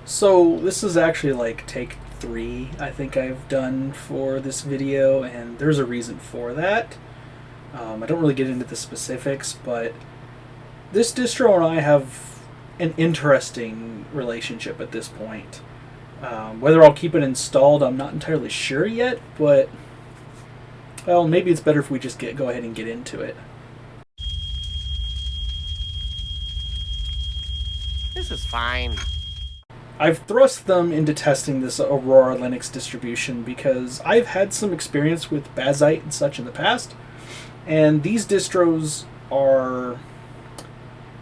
So this is actually like take 3 I think I've done for this video, and there's a reason for that. I don't really get into the specifics, but this distro and I have an interesting relationship at this point. Whether I'll keep it installed, I'm not entirely sure yet, but well, maybe it's better if we just go ahead and get into it. This is fine. I've thrust them into testing this Aurora Linux distribution because I've had some experience with Bazite and such in the past, and these distros are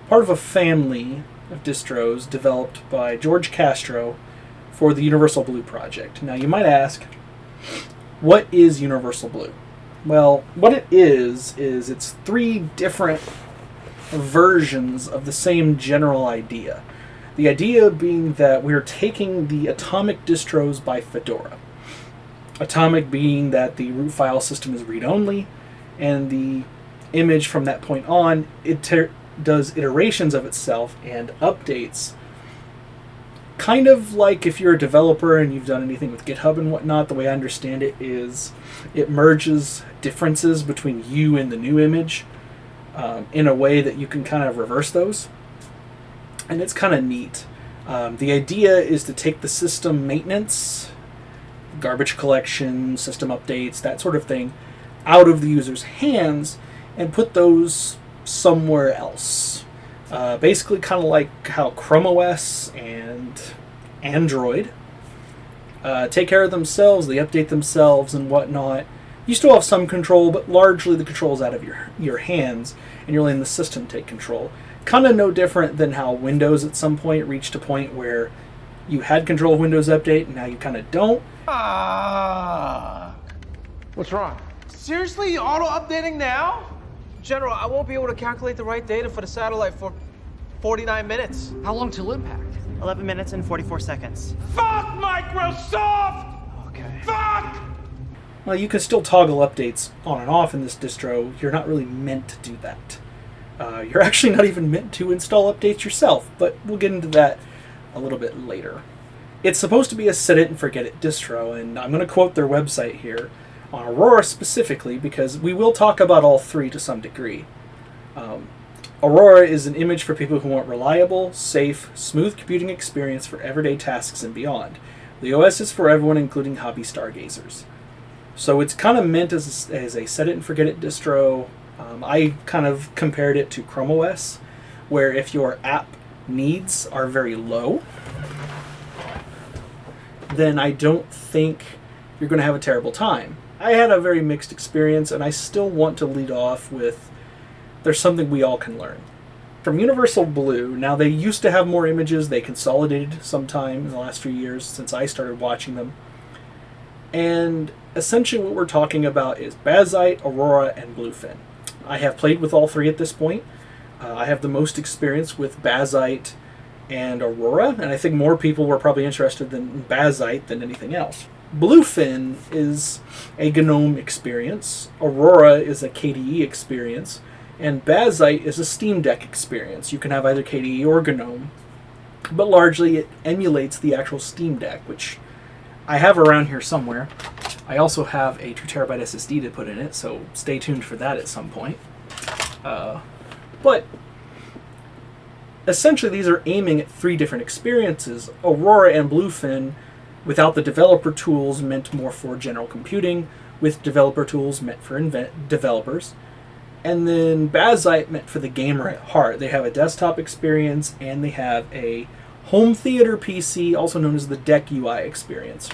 part of a family of distros developed by George Castro for the Universal Blue project. Now you might ask, what is Universal Blue? Well, what it is it's 3 different versions of the same general idea. The idea being that we're taking the Atomic distros by Fedora. Atomic being that the root file system is read-only, and the image from that point on, it does iterations of itself and updates. Kind of like if you're a developer and you've done anything with GitHub and whatnot, the way I understand it is it merges differences between you and the new image in a way that you can kind of reverse those. And it's kind of neat. The idea is to take the system maintenance, garbage collection, system updates, that sort of thing, out of the user's hands and put those somewhere else. Basically kind of like how ChromeOS and Android take care of themselves, they update themselves and whatnot. You still have some control, but largely the control is out of your hands, and you're letting the system take control. Kind of no different than how Windows at some point reached a point where you had control of Windows Update, and now you kind of don't. What's wrong? Seriously? Auto-updating now? General, I won't be able to calculate the right data for the satellite for 49 minutes. How long till impact? 11 minutes and 44 seconds. Fuck Microsoft! Okay. Fuck! Well, you can still toggle updates on and off in this distro. You're not really meant to do that. You're actually not even meant to install updates yourself, but we'll get into that a little bit later. It's supposed to be a set-it-and-forget-it distro, and I'm going to quote their website here, on Aurora specifically, because we will talk about all 3 to some degree. Aurora is an image for people who want reliable, safe, smooth computing experience for everyday tasks and beyond. The OS is for everyone, including hobby stargazers. So it's kind of meant as a set-it-and-forget-it distro. I kind of compared it to ChromeOS, where if your app needs are very low, then I don't think you're going to have a terrible time. I had a very mixed experience, and I still want to lead off with there's something we all can learn. From Universal Blue, now they used to have more images, they consolidated sometime in the last few years since I started watching them. And essentially what we're talking about is Bazite, Aurora, and Bluefin. I have played with all 3 at this point. I have the most experience with Bazite and Aurora, and I think more people were probably interested in Bazite than anything else. Bluefin is a GNOME experience, Aurora is a KDE experience, and Bazite is a Steam Deck experience. You can have either KDE or GNOME, but largely it emulates the actual Steam Deck, which I have around here somewhere. I also have a 2TB SSD to put in it, so stay tuned for that at some point. But essentially these are aiming at 3 different experiences. Aurora and Bluefin, without the developer tools, meant more for general computing, with developer tools meant for developers. And then Bazite meant for the gamer at heart. They have a desktop experience, and they have a home theater PC, also known as the Deck UI experience.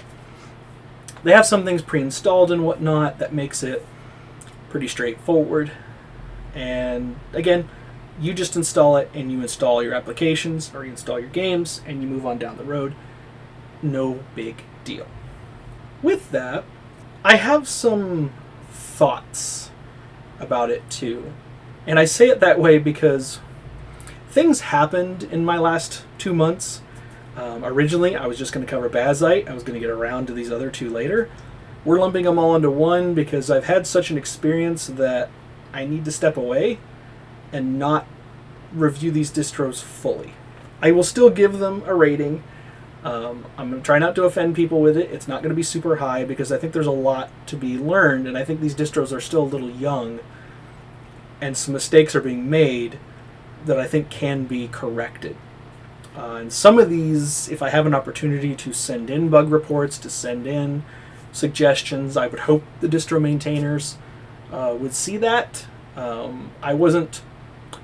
They have some things pre-installed and whatnot that makes it pretty straightforward. And again, you just install it and you install your applications or you install your games and you move on down the road. No big deal. With that, I have some thoughts about it too. And I say it that way because things happened in my last 2 months. Originally, I was just going to cover Bazite. I was going to get around to these other 2 later. We're lumping them all into one because I've had such an experience that I need to step away and not review these distros fully. I will still give them a rating. I'm going to try not to offend people with it. It's not going to be super high because I think there's a lot to be learned, and I think these distros are still a little young, and some mistakes are being made that I think can be corrected. And some of these, if I have an opportunity to send in bug reports, to send in suggestions, I would hope the distro maintainers would see that. I wasn't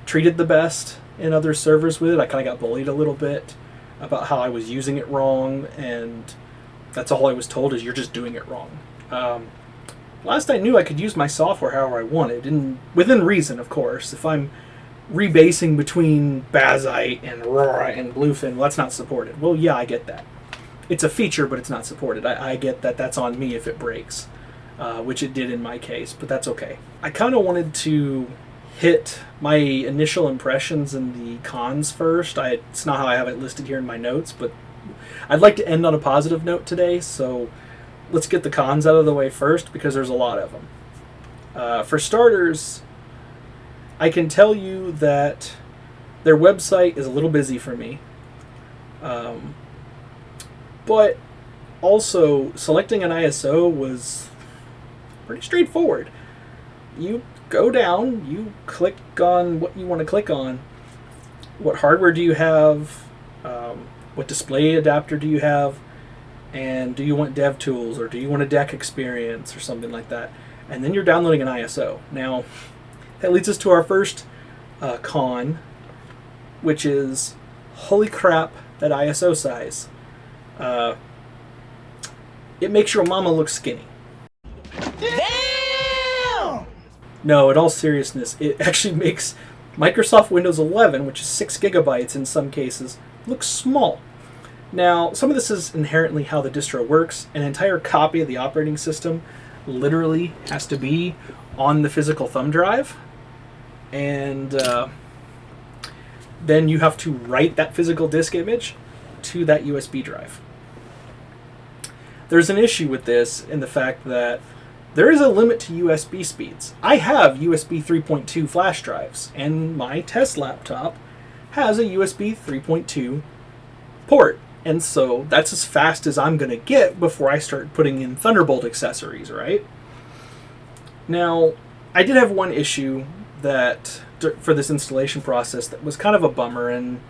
treated the best in other servers with it. I kind of got bullied a little bit about how I was using it wrong, and that's all I was told is you're just doing it wrong. Last I knew, I could use my software however I wanted, and within reason, of course. If I'm rebasing between Bazite and Aurora and Bluefin, well, that's not supported. Well, yeah, I get that. It's a feature, but it's not supported. I get that that's on me if it breaks, which it did in my case, but that's okay. I kind of wanted to hit my initial impressions and the cons first. It's not how I have it listed here in my notes, but I'd like to end on a positive note today, so let's get the cons out of the way first because there's a lot of them. For starters, I can tell you that their website is a little busy for me. But also, selecting an ISO was pretty straightforward. You go down, you click on what you want to click on. What hardware do you have? What display adapter do you have? And do you want dev tools, or do you want a deck experience or something like that? And then you're downloading an ISO. Now, that leads us to our first con, which is, holy crap, that ISO size. It makes your mama look skinny. Damn! No, in all seriousness, it actually makes Microsoft Windows 11, which is 6 gigabytes in some cases, look small. Now, some of this is inherently how the distro works. An entire copy of the operating system literally has to be on the physical thumb drive, and then you have to write that physical disk image to that USB drive. There's an issue with this in the fact that there is a limit to USB speeds. I have USB 3.2 flash drives, and my test laptop has a USB 3.2 port. And so that's as fast as I'm going to get before I start putting in Thunderbolt accessories, right? Now, I did have one issue that for this installation process that was kind of a bummer, and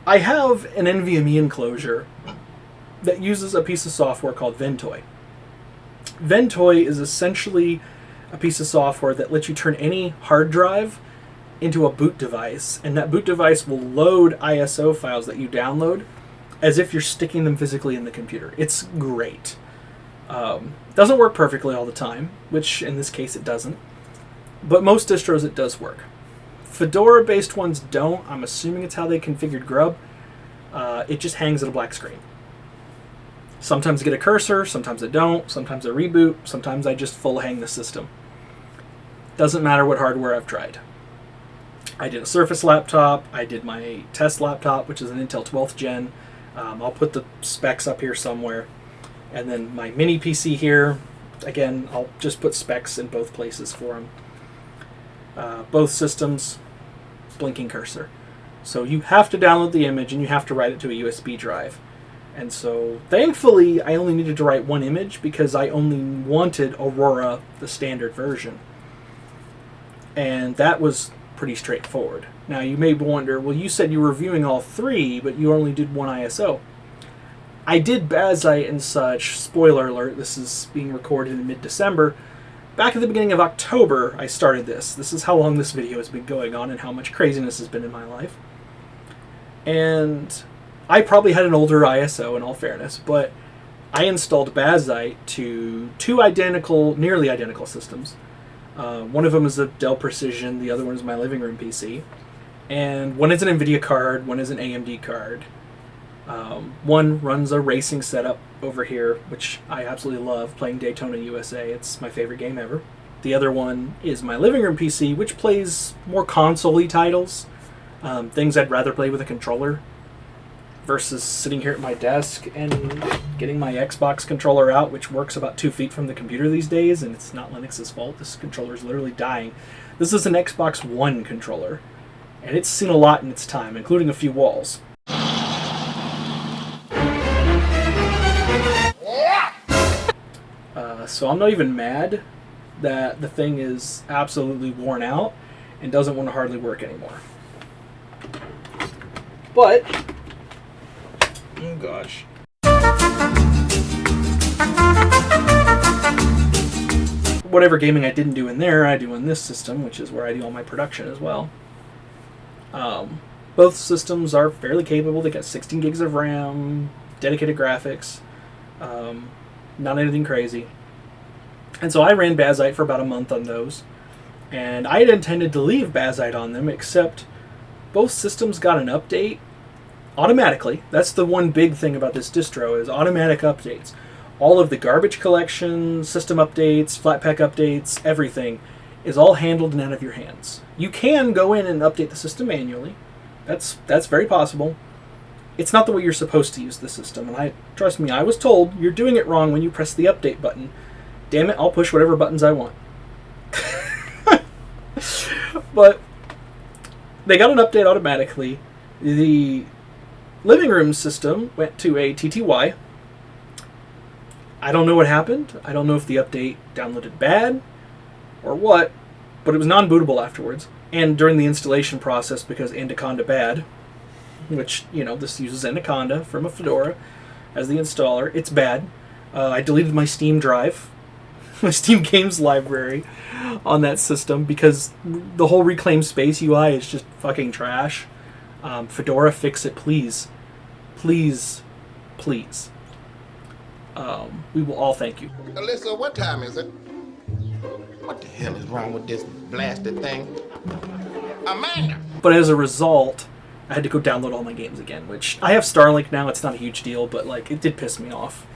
I have an NVMe enclosure that uses a piece of software called Ventoy. Ventoy is essentially a piece of software that lets you turn any hard drive into a boot device, and that boot device will load ISO files that you download as if you're sticking them physically in the computer. It's great. Doesn't work perfectly all the time, which in this case it doesn't, but most distros it does work. Fedora-based ones don't. I'm assuming it's how they configured Grub. It just hangs at a black screen. Sometimes I get a cursor, sometimes I don't, sometimes I reboot, sometimes I just full hang the system. Doesn't matter what hardware I've tried. I did a Surface laptop, I did my test laptop, which is an Intel 12th gen. I'll put the specs up here somewhere. And then my mini PC here, again, I'll just put specs in both places for them. Both systems, blinking cursor. So you have to download the image and you have to write it to a USB drive. And so, thankfully, I only needed to write one image because I only wanted Aurora, the standard version. And that was pretty straightforward. Now, you may wonder, well, you said you were reviewing all three, but you only did one ISO. I did Bazite and such. Spoiler alert, this is being recorded in mid-December. Back at the beginning of October, I started this. This is how long this video has been going on and how much craziness has been in my life. And I probably had an older ISO, in all fairness, but I installed Bazite to two nearly identical systems. One of them is a Dell Precision, the other one is my living room PC. And one is an NVIDIA card, one is an AMD card. One runs a racing setup over here, which I absolutely love, playing Daytona USA. It's my favorite game ever. The other one is my living room PC, which plays more console-y titles, things I'd rather play with a controller, versus sitting here at my desk and getting my Xbox controller out, which works about 2 feet from the computer these days, and it's not Linux's fault. This controller is literally dying. This is an Xbox One controller, and it's seen a lot in its time, including a few walls. So I'm not even mad that the thing is absolutely worn out and doesn't want to hardly work anymore. But, oh gosh. Whatever gaming I didn't do in there, I do in this system, which is where I do all my production as well. Both systems are fairly capable. They got 16 gigs of RAM, dedicated graphics, not anything crazy. And so I ran Bazite for about a month on those. And I had intended to leave Bazite on them, except both systems got an update automatically. That's the one big thing about this distro, is automatic updates. All of the garbage collection, system updates, Flatpak updates, everything is all handled and out of your hands. You can go in and update the system manually. That's very possible. It's not the way you're supposed to use the system, and trust me, I was told you're doing it wrong when you press the update button. Damn it, I'll push whatever buttons I want. But they got an update automatically. The living room system went to a TTY. I don't know what happened. I don't know if the update downloaded bad or what, but it was non-bootable afterwards. And during the installation process, because Anaconda bad, which, this uses Anaconda from a Fedora as the installer, it's bad. I deleted my Steam drive, my Steam Games library on that system because the whole Reclaim Space UI is just fucking trash. Fedora, fix it, please. Please. Please. We will all thank you. Alyssa, what time is it? What the hell is wrong with this blasted thing? Amanda! But as a result, I had to go download all my games again, which I have Starlink now. It's not a huge deal, but it did piss me off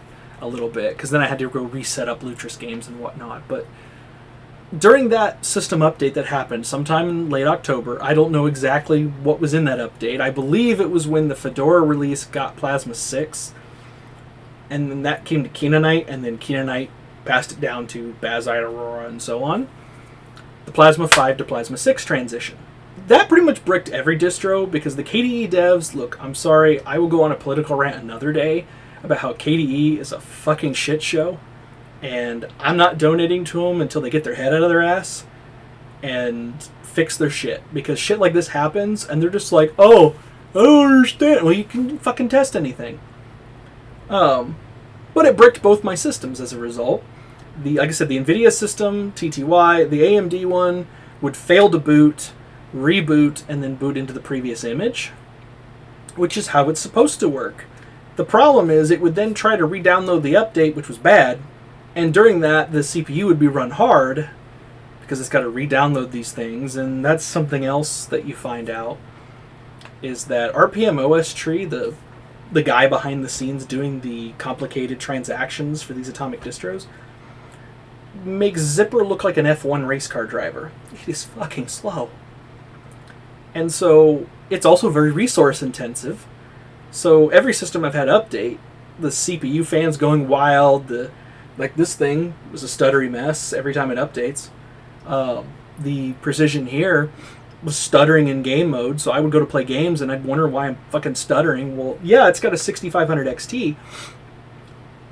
a little bit because then I had to go reset up Lutris games and whatnot. But during that system update that happened sometime in late October, I don't know exactly what was in that update. I believe it was when the Fedora release got Plasma 6, and then that came to Keenanite, and then Keenanite passed it down to Bazite, Aurora, and so on. The Plasma 5 to Plasma 6 transition. That pretty much bricked every distro because the KDE devs, look, I'm sorry, I will go on a political rant another day about how KDE is a fucking shit show, and I'm not donating to them until they get their head out of their ass and fix their shit, because shit like this happens and they're just like, oh, I don't understand. Well, you can fucking test anything. But it bricked both my systems as a result. Like I said, the NVIDIA system, TTY, the AMD one would fail to boot, reboot, and then boot into the previous image, which is how it's supposed to work. The problem is it would then try to re-download the update, which was bad, and during that, the CPU would be run hard because it's got to re-download these things, and that's something else that you find out, is that RPM-OS tree, the guy behind the scenes doing the complicated transactions for these atomic distros, makes Zipper look like an F1 race car driver. It is fucking slow. And so it's also very resource intensive. So every system I've had update, the CPU fans going wild, this thing was a stuttery mess every time it updates. The precision here was stuttering in game mode, so I would go to play games and I'd wonder why I'm fucking stuttering. Well, yeah, it's got a 6500 XT,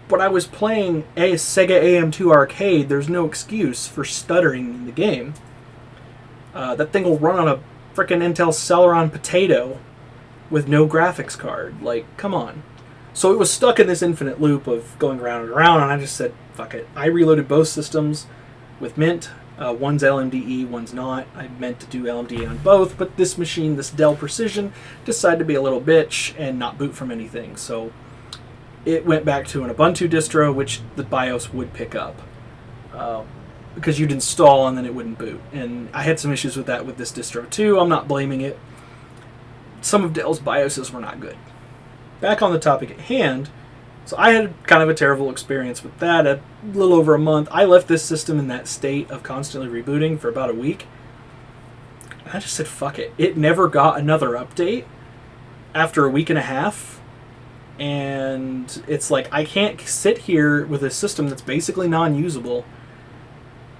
but I was playing a Sega AM2 arcade. There's no excuse for stuttering in the game. That thing will run on a frickin' Intel Celeron potato with no graphics card. Like, come on. So it was stuck in this infinite loop of going around and around, and I just said, fuck it. I reloaded both systems with Mint. One's LMDE, one's not. I meant to do LMDE on both, but this machine, this Dell Precision, decided to be a little bitch and not boot from anything. So it went back to an Ubuntu distro, which the BIOS would pick up. Because you'd install and then it wouldn't boot. And I had some issues with that with this distro too. I'm not blaming it. Some of Dell's BIOSes were not good. Back on the topic at hand, so I had kind of a terrible experience with that. A little over a month, I left this system in that state of constantly rebooting for about a week. And I just said, fuck it. It never got another update after a week and a half. And it's like, I can't sit here with a system that's basically non-usable.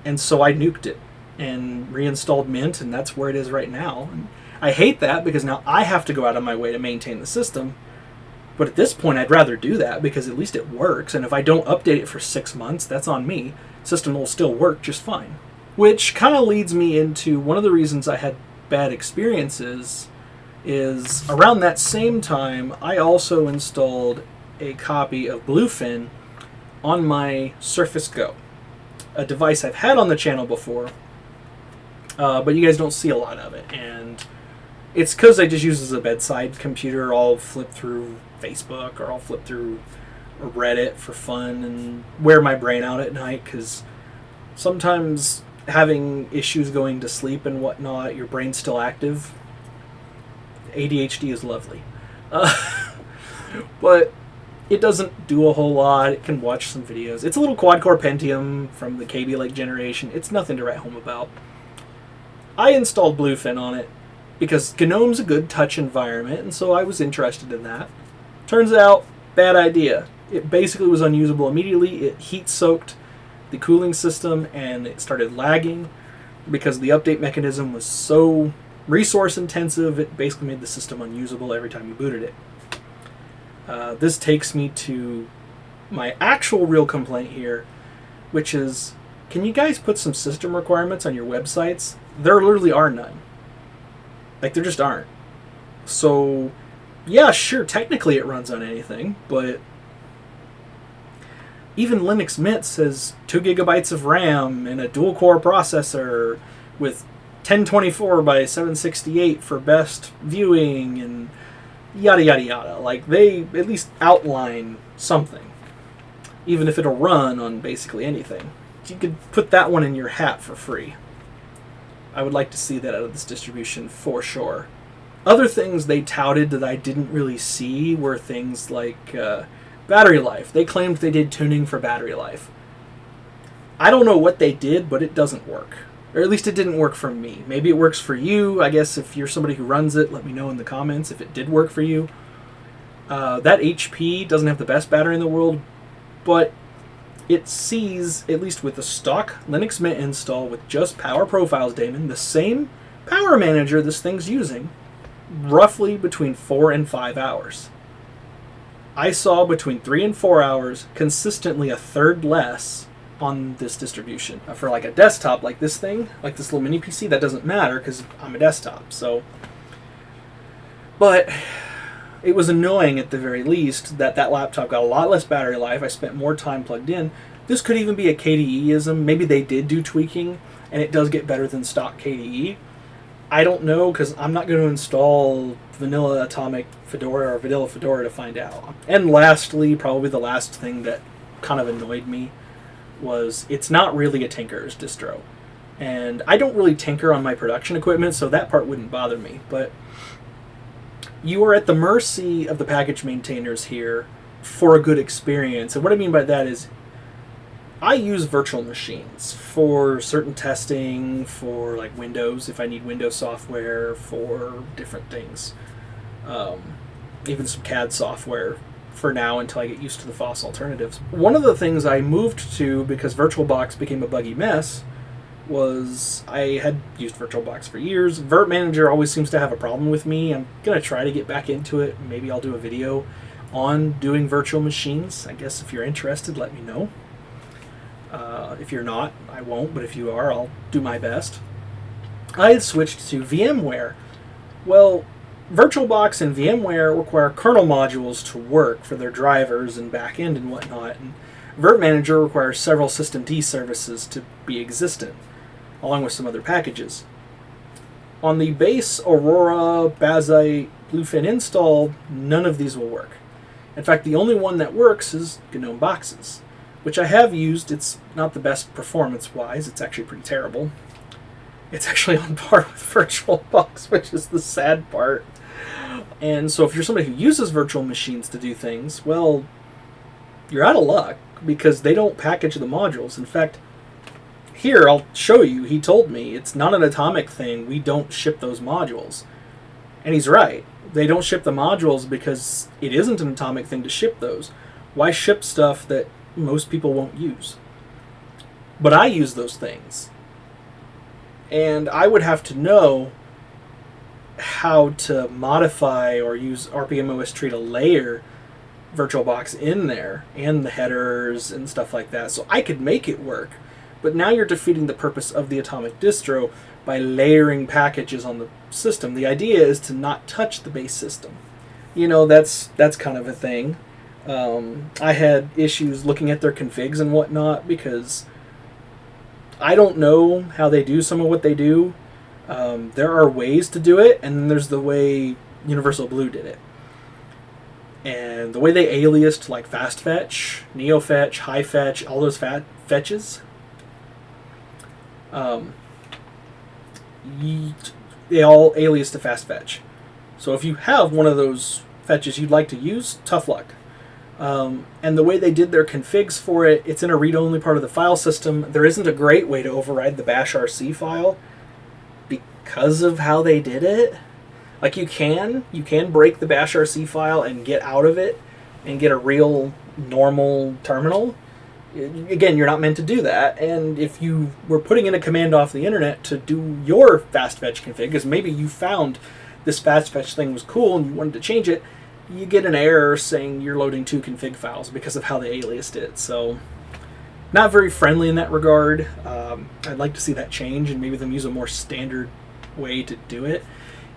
And so I nuked it and reinstalled Mint, and that's where it is right now. And I hate that because now I have to go out of my way to maintain the system. But at this point, I'd rather do that because at least it works. And if I don't update it for 6 months, that's on me. System will still work just fine. Which kind of leads me into one of the reasons I had bad experiences is around that same time, I also installed a copy of Bluefin on my Surface Go, a device I've had on the channel before, but you guys don't see a lot of it. And it's because I just use it as a bedside computer. I'll flip through Facebook or I'll flip through Reddit for fun and wear my brain out at night because sometimes having issues going to sleep and whatnot, your brain's still active. ADHD is lovely. But it doesn't do a whole lot. It can watch some videos. It's a little quad-core Pentium from the KB Lake generation. It's nothing to write home about. I installed Bluefin on it because GNOME's a good touch environment, and so I was interested in that. Turns out, bad idea. It basically was unusable immediately. It heat-soaked the cooling system, and it started lagging because the update mechanism was so resource-intensive, it basically made the system unusable every time you booted it. This takes me to my actual real complaint here, which is, can you guys put some system requirements on your websites? There literally are none. Like, there just aren't. So, yeah, sure, technically it runs on anything, but even Linux Mint says 2 gigabytes of RAM and a dual-core processor with 1024 by 768 for best viewing and yada yada yada. Like, they at least outline something, even if it'll run on basically anything. You could put that one in your hat for free. I would like to see that out of this distribution for sure. Other things they touted that I didn't really see were things like battery life. They claimed they did tuning for battery life. I don't know what they did, but it doesn't work. Or at least it didn't work for me. Maybe it works for you. I guess if you're somebody who runs it, let me know in the comments if it did work for you. That HP doesn't have the best battery in the world, but it sees, at least with the stock Linux Mint install with just Power Profiles daemon, the same power manager this thing's using, roughly between 4 and 5 hours. I saw between 3 and 4 hours, consistently a third less on this distribution. For like a desktop like this thing, like this little mini PC, that doesn't matter because I'm a desktop. So, but it was annoying at the very least that that laptop got a lot less battery life. I spent more time plugged in. This could even be a KDE-ism. Maybe they did do tweaking and it does get better than stock KDE. I don't know because I'm not going to install Vanilla Atomic Fedora or Vanilla Fedora to find out. And lastly, probably the last thing that kind of annoyed me was it's not really a tinker's distro. And I don't really tinker on my production equipment, so that part wouldn't bother me. But you are at the mercy of the package maintainers here for a good experience. And what I mean by that is I use virtual machines for certain testing, for like Windows, if I need Windows software, for different things. Even some CAD software for now until I get used to the FOSS alternatives. One of the things I moved to because VirtualBox became a buggy mess was I had used VirtualBox for years. Virt Manager always seems to have a problem with me. I'm going to try to get back into it. Maybe I'll do a video on doing virtual machines. I guess if you're interested, let me know. If you're not, I won't, but if you are, I'll do my best. I had switched to VMware. Well, VirtualBox and VMware require kernel modules to work for their drivers and backend and whatnot, and Virt Manager requires several systemd services to be existent, along with some other packages. On the base Aurora, Bazzite, Bluefin install, none of these will work. In fact, the only one that works is GNOME Boxes, which I have used. It's not the best performance-wise. It's actually pretty terrible. It's actually on par with VirtualBox, which is the sad part. And so if you're somebody who uses virtual machines to do things, well, you're out of luck because they don't package the modules. In fact, here, I'll show you. He told me it's not an Atomic thing. We don't ship those modules. And he's right. They don't ship the modules because it isn't an Atomic thing to ship those. Why ship stuff that most people won't use? But I use those things. And I would have to know how to modify or use RPMOS tree to layer VirtualBox in there and the headers and stuff like that, so I could make it work. But now you're defeating the purpose of the Atomic distro by layering packages on the system. The idea is to not touch the base system. You know, that's kind of a thing. I had issues looking at their configs and whatnot because I don't know how they do some of what they do. There are ways to do it, and then there's the way Universal Blue did it. And the way they aliased like fast fetch, neo fetch, high fetch, all those fetches, they all alias to fast fetch. So if you have one of those fetches you'd like to use, tough luck. And the way they did their configs for it, it's in a read-only part of the file system. There isn't a great way to override the bash RC file because of how they did it. Like you can break the bash RC file and get out of it and get a real normal terminal. Again, you're not meant to do that, and if you were putting in a command off the internet to do your fast fetch config, because maybe you found this fast fetch thing was cool and you wanted to change it, you get an error saying you're loading 2 config files because of how they aliased it. So not very friendly in that regard. I'd like to see that change and maybe them use a more standard way to do it,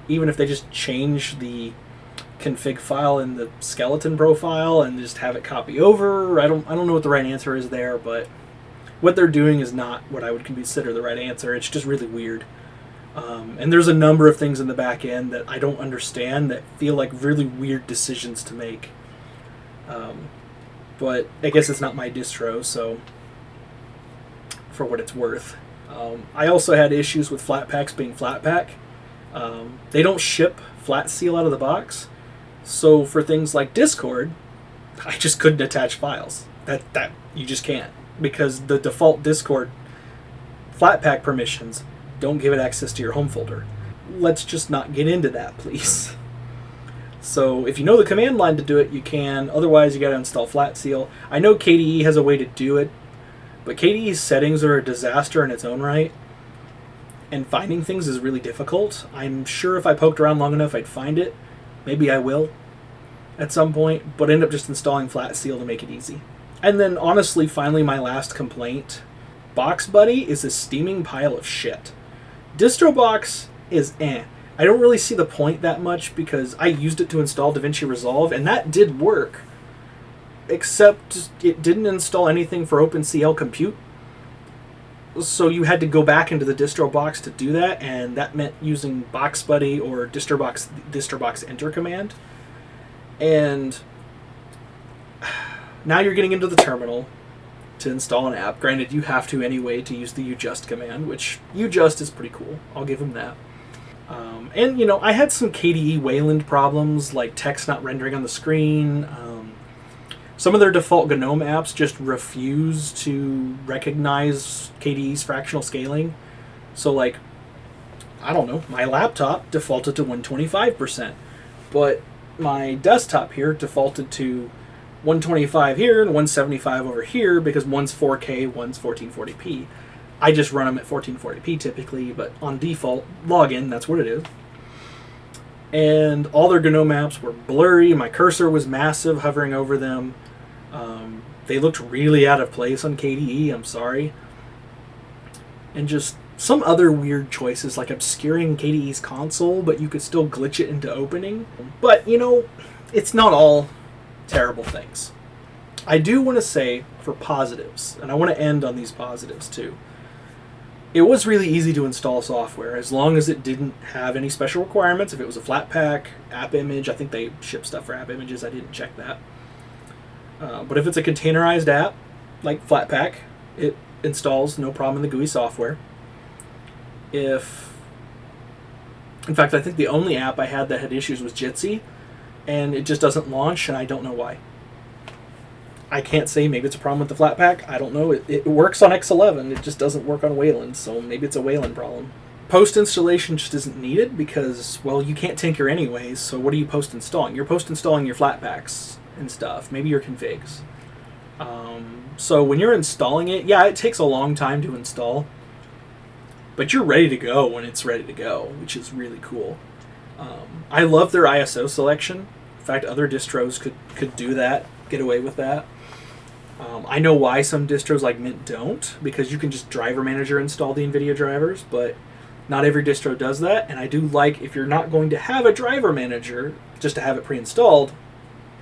even if they just change the config file in the skeleton profile and just have it copy over. I don't know what the right answer is there, but what they're doing is not what I would consider the right answer. It's just really weird. And there's a number of things in the back end that I don't understand that feel like really weird decisions to make. But I guess it's not my distro, so for what it's worth. I also had issues with Flatpaks being Flatpak. They don't ship Flat Seal out of the box. So for things like Discord, I just couldn't attach files. That you just can't, because the default Discord Flatpak permissions don't give it access to your home folder. Let's just not get into that, please. So if you know the command line to do it, you can. Otherwise, you got to install Flat Seal. I know KDE has a way to do it, but KDE's settings are a disaster in its own right, and finding things is really difficult. I'm sure if I poked around long enough, I'd find it. Maybe I will at some point, but end up just installing Flat Seal to make it easy. And then honestly, finally, my last complaint. Box Buddy is a steaming pile of shit. DistroBox is I don't really see the point that much because I used it to install DaVinci Resolve, and that did work, except it didn't install anything for OpenCL Compute. So you had to go back into the DistroBox to do that, and that meant using Box Buddy or DistroBox enter command. And now you're getting into the terminal to install an app. Granted, you have to anyway to use the ujust command, which ujust is pretty cool. I'll give them that. And, you know, I had some KDE Wayland problems, like text not rendering on the screen. Some of their default GNOME apps just refuse to recognize KDE's fractional scaling. So, like, I don't know, my laptop defaulted to 125%, but my desktop here defaulted to 125 here and 175 over here because one's 4K, one's 1440p. I just run them at 1440p typically, but on default, login, that's what it is. And all their GNOME apps were blurry. My cursor was massive hovering over them. They looked really out of place on KDE, I'm sorry. And just some other weird choices, like obscuring KDE's console, but you could still glitch it into opening. But, you know, it's not all terrible things. I do want to say, for positives, and I want to end on these positives too, it was really easy to install software as long as it didn't have any special requirements. If it was a Flatpak, app image, I think they ship stuff for app images, I didn't check that. But if it's a containerized app, like Flatpak, it installs no problem in the GUI software. In fact, I think the only app I had that had issues was Jitsi, and it just doesn't launch, and I don't know why. I can't say, maybe it's a problem with the Flatpak. I don't know. It works on X11. It just doesn't work on Wayland, so maybe it's a Wayland problem. Post-installation just isn't needed because, well, you can't tinker anyways, so what are you post-installing? You're post-installing your Flatpaks and stuff, maybe your configs. So when you're installing it, yeah, it takes a long time to install, but you're ready to go when it's ready to go, which is really cool. I love their ISO selection fact, other distros could do that, get away with that. I know why some distros like Mint don't, because you can just driver manager install the NVIDIA drivers, but not every distro does that. And I do like, if you're not going to have a driver manager, just to have it pre-installed,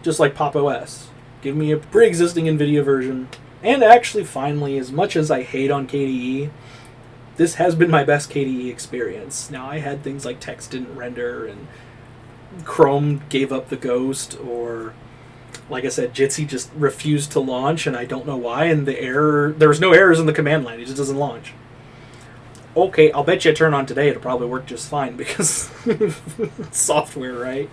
just like Pop! OS. Give me a pre-existing NVIDIA version. And actually, finally, as much as I hate on KDE, this has been my best KDE experience. Now, I had things like text didn't render, and Chrome gave up the ghost, or like I said, Jitsi just refused to launch, and I don't know why, and there was no errors in the command line, it just doesn't launch. Okay, I'll bet you turn on today, it'll probably work just fine, because software, right?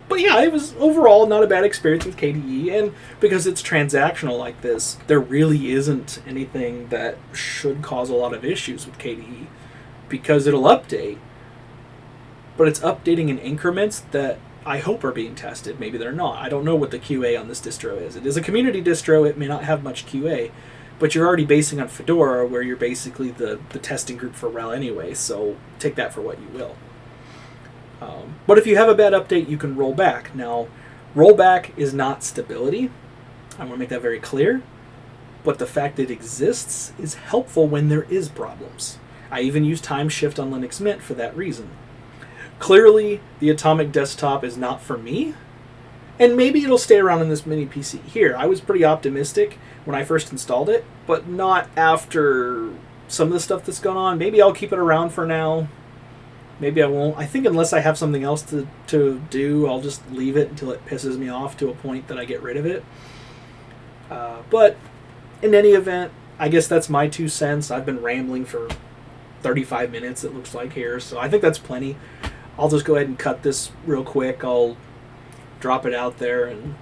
But yeah, it was overall not a bad experience with KDE, and because it's transactional like this, there really isn't anything that should cause a lot of issues with KDE, because it'll update, but it's updating in increments that I hope are being tested. Maybe they're not. I don't know what the QA on this distro is. It is a community distro. It may not have much QA, but you're already basing on Fedora, where you're basically the testing group for RHEL anyway, so take that for what you will. But if you have a bad update, you can roll back. Now, rollback is not stability. I want to make that very clear. But the fact that it exists is helpful when there is problems. I even use time shift on Linux Mint for that reason. Clearly, the Atomic Desktop is not for me, and maybe it'll stay around in this mini PC here. I was pretty optimistic when I first installed it, but not after some of the stuff that's gone on. Maybe I'll keep it around for now. Maybe I won't. I think unless I have something else to do, I'll just leave it until it pisses me off to a point that I get rid of it. But in any event, I guess that's my 2 cents. I've been rambling for 35 minutes, it looks like here, so I think that's plenty. I'll just go ahead and cut this real quick. I'll drop it out there, and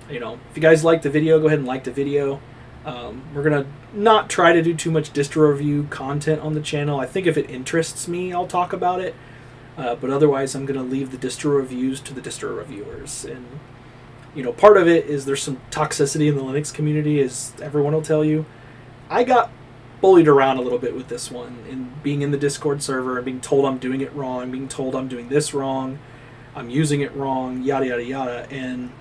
if you guys like the video, go ahead and like the video. We're gonna not try to do too much distro review content on the channel. I think if it interests me, I'll talk about it, but otherwise I'm gonna leave the distro reviews to the distro reviewers. And part of it is there's some toxicity in the Linux community, as everyone will tell you. I got bullied around a little bit with this one, and being in the Discord server and being told I'm doing it wrong, being told I'm doing this wrong, I'm using it wrong, yada yada yada, and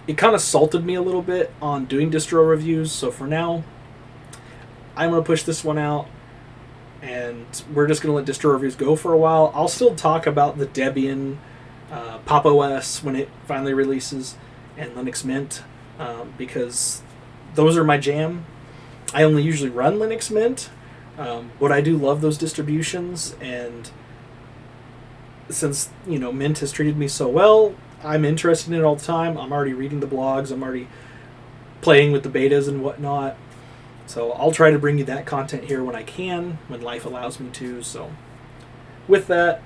it kind of salted me a little bit on doing distro reviews. So for now, I'm going to push this one out, and we're just going to let distro reviews go for a while. I'll still talk about the Debian, Pop! OS when it finally releases, and Linux Mint, because those are my jam. I only usually run Linux Mint, but I do love those distributions, and since Mint has treated me so well, I'm interested in it all the time. I'm already reading the blogs, I'm already playing with the betas and whatnot, so I'll try to bring you that content here when I can, when life allows me to. So with that,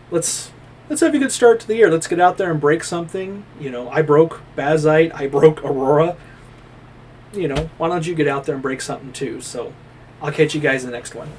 let's have a good start to the year. Let's get out there and break something. I broke Bazite, I broke Aurora. Why don't you get out there and break something too? So I'll catch you guys in the next one.